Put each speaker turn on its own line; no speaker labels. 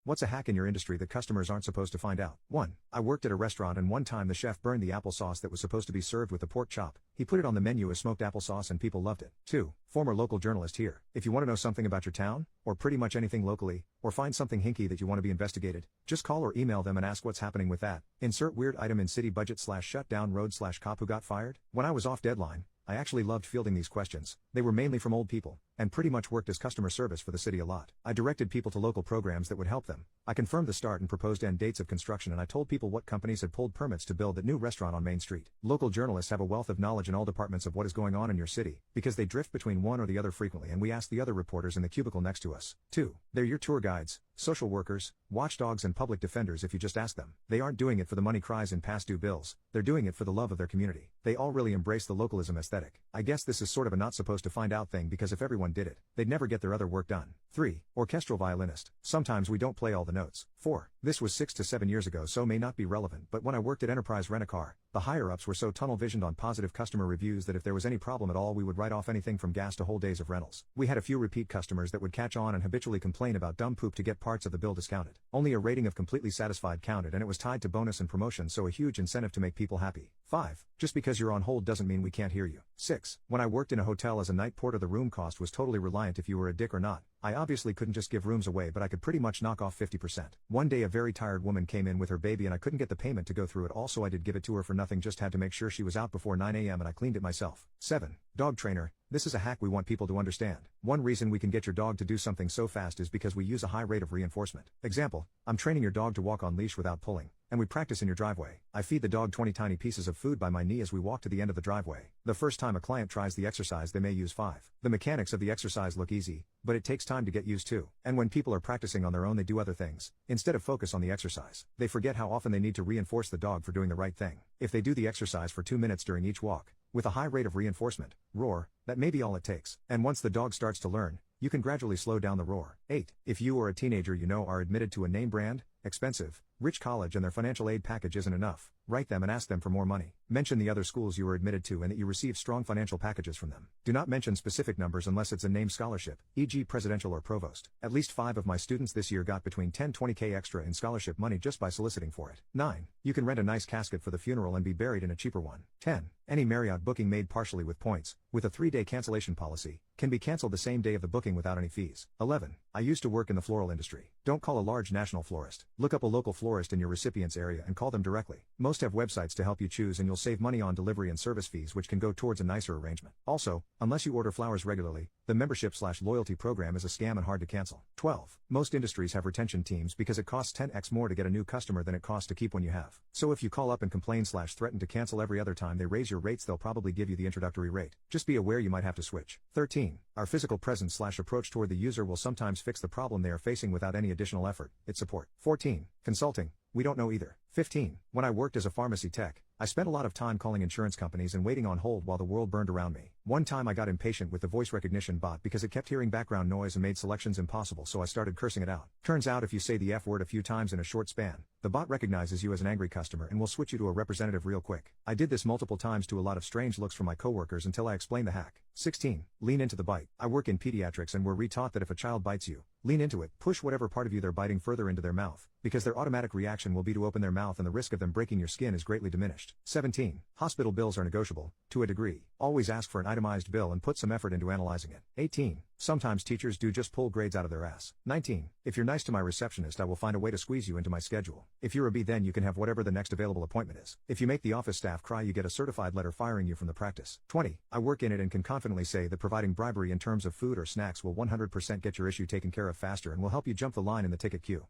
What's a hack in your industry that customers aren't supposed to find out? 1. I worked at a restaurant and one time the chef burned the applesauce that was supposed to be served with the pork chop. He put it on the menu as smoked applesauce and people loved it. 2. Former local journalist here. If you want to know something about your town, or pretty much anything locally, or find something hinky that you want to be investigated, just call or email them and ask what's happening with that. Insert weird item in city budget / shut down road / cop who got fired. When I was off deadline, I actually loved fielding these questions. They were mainly from old people, and pretty much worked as customer service for the city a lot. I directed people to local programs that would help them. I confirmed the start and proposed end dates of construction, and I told people what companies had pulled permits to build that new restaurant on Main Street. Local journalists have a wealth of knowledge in all departments of what is going on in your city, because they drift between one or the other frequently, and we ask the other reporters in the cubicle next to us. 2. They're your tour guides, social workers, watchdogs and public defenders if you just ask them. They aren't doing it for the money cries in past due bills, they're doing it for the love of their community. They all really embrace the localism aesthetic. I guess this is sort of a not supposed to find out thing, because if everyone did it, they'd never get their other work done. 3. Orchestral violinist. Sometimes we don't play all the notes. 4. This was 6 to 7 years ago, so may not be relevant, but when I worked at Enterprise Rent-A-Car, the higher-ups were so tunnel-visioned on positive customer reviews that if there was any problem at all we would write off anything from gas to whole days of rentals. We had a few repeat customers that would catch on and habitually complain about dumb poop to get parts of the bill discounted. Only a rating of completely satisfied counted, and it was tied to bonus and promotion, so a huge incentive to make people happy. 5. Just because you're on hold doesn't mean we can't hear you. 6. When I worked in a hotel as a night porter, the room cost was totally reliant if you were a dick or not. I obviously couldn't just give rooms away, but I could pretty much knock off 50%. One day a very tired woman came in with her baby and I couldn't get the payment to go through it all, so I did give it to her for nothing, just had to make sure she was out before 9 a.m. and I cleaned it myself. 7. Dog trainer. This is a hack we want people to understand. One reason we can get your dog to do something so fast is because we use a high rate of reinforcement. Example, I'm training your dog to walk on leash without pulling, and we practice in your driveway. I feed the dog 20 tiny pieces of food by my knee as we walk to the end of the driveway. The first time a client tries the exercise they may use 5. The mechanics of the exercise look easy, but it takes time to get used to. And when people are practicing on their own they do other things, instead of focus on the exercise. They forget how often they need to reinforce the dog for doing the right thing. If they do the exercise for 2 minutes during each walk, with a high rate of reinforcement, roar, that may be all it takes. And once the dog starts to learn, you can gradually slow down the roar. 8. If you or a teenager you know are admitted to a name brand, expensive, rich college and their financial aid package isn't enough, write them and ask them for more money. Mention the other schools you were admitted to and that you receive strong financial packages from them. Do not mention specific numbers unless it's a named scholarship, e.g. presidential or provost. At least 5 of my students this year got between 10-20K extra in scholarship money just by soliciting for it. 9. You can rent a nice casket for the funeral and be buried in a cheaper one. 10. Any Marriott booking made partially with points, with a 3-day cancellation policy, can be cancelled the same day of the booking without any fees. 11. I used to work in the floral industry. Don't call a large national florist. Look up a local florist in your recipient's area and call them directly. Most have websites to help you choose and you'll save money on delivery and service fees, which can go towards a nicer arrangement. Also, unless you order flowers regularly, the membership/loyalty program is a scam and hard to cancel. 12. Most industries have retention teams because it costs 10x more to get a new customer than it costs to keep one you have. So if you call up and complain/threaten to cancel every other time they raise your rates, they'll probably give you the introductory rate. Just be aware you might have to switch. 13. Our physical presence/approach toward the user will sometimes fix the problem they are facing without any additional effort. It's support. 14. Consulting. We don't know either. 15. When I worked as a pharmacy tech, I spent a lot of time calling insurance companies and waiting on hold while the world burned around me. One time I got impatient with the voice recognition bot because it kept hearing background noise and made selections impossible, so I started cursing it out. Turns out if you say the F word a few times in a short span, the bot recognizes you as an angry customer and will switch you to a representative real quick. I did this multiple times to a lot of strange looks from my coworkers until I explained the hack. 16. Lean into the bite. I work in pediatrics and we're retaught that if a child bites you, lean into it, push whatever part of you they're biting further into their mouth, because their automatic reaction will be to open their mouth and the risk of them breaking your skin is greatly diminished. 17. Hospital bills are negotiable, to a degree. Always ask for an itemized bill and put some effort into analyzing it. 18. Sometimes teachers do just pull grades out of their ass. 19. If you're nice to my receptionist I will find a way to squeeze you into my schedule. If you're a B then you can have whatever the next available appointment is. If you make the office staff cry you get a certified letter firing you from the practice. 20. I work in it and can confidently say that providing bribery in terms of food or snacks will 100% get your issue taken care of faster and will help you jump the line in the ticket queue.